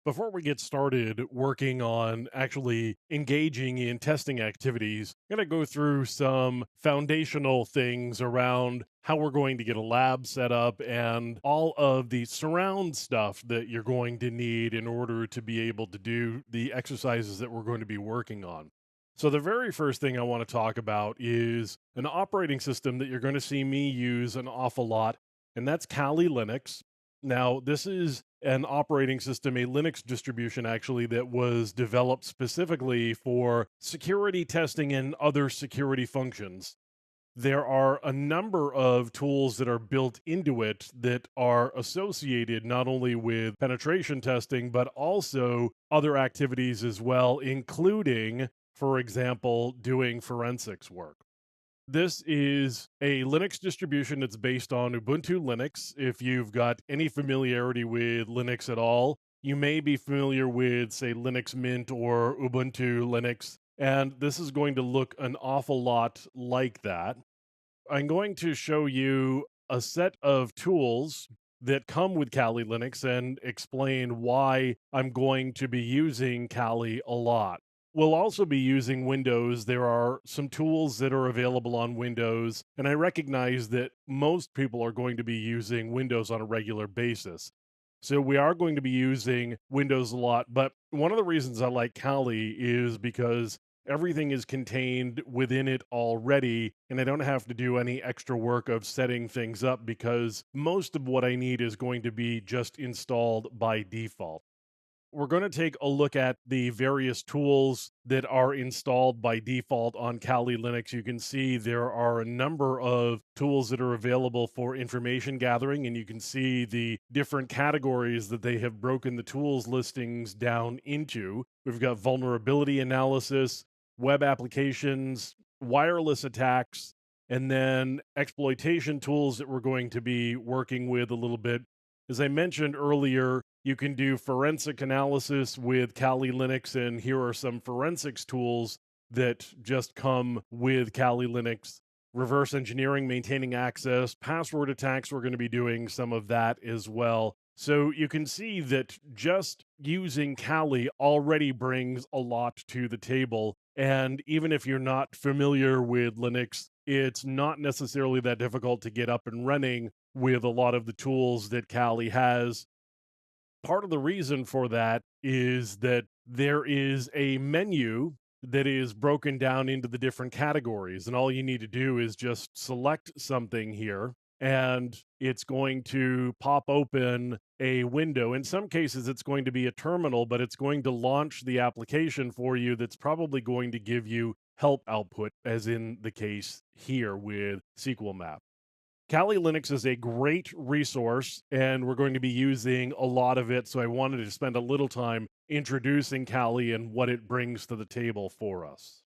Before we get started working on actually engaging in testing activities, I'm going to go through some foundational things around how we're going to get a lab set up and all of the surround stuff that you're going to need in order to be able to do the exercises that we're going to be working on. So, the very first thing I want to talk about is an operating system that you're going to see me use an awful lot, and that's Kali Linux. Now, this is an operating system, a Linux distribution actually, that was developed specifically for security testing and other security functions. There are a number of tools that are built into it that are associated not only with penetration testing, but also other activities as well, including, for example, doing forensics work. This is a Linux distribution that's based on Ubuntu Linux. If you've got any familiarity with Linux at all, you may be familiar with, say, Linux Mint or Ubuntu Linux, and this is going to look an awful lot like that. I'm going to show you a set of tools that come with Kali Linux and explain why I'm going to be using Kali a lot. We'll also be using Windows. There are some tools that are available on Windows, and I recognize that most people are going to be using Windows on a regular basis. So we are going to be using Windows a lot, but one of the reasons I like Kali is because everything is contained within it already, and I don't have to do any extra work of setting things up because most of what I need is going to be just installed by default. We're going to take a look at the various tools that are installed by default on Kali Linux. You can see there are a number of tools that are available for information gathering, and you can see the different categories that they have broken the tools listings down into. We've got vulnerability analysis, web applications, wireless attacks, and then exploitation tools that we're going to be working with a little bit. As I mentioned earlier, you can do forensic analysis with Kali Linux, and here are some forensics tools that just come with Kali Linux. Reverse engineering, maintaining access, password attacks, we're going to be doing some of that as well. So you can see that just using Kali already brings a lot to the table. And even if you're not familiar with Linux, it's not necessarily that difficult to get up and running with a lot of the tools that Kali has. Part of the reason for that is that there is a menu that is broken down into the different categories, and all you need to do is just select something here, and it's going to pop open a window. In some cases, it's going to be a terminal, but it's going to launch the application for you that's probably going to give you help output, as in the case here with SQL Map. Kali Linux is a great resource, and we're going to be using a lot of it. So I wanted to spend a little time introducing Kali and what it brings to the table for us.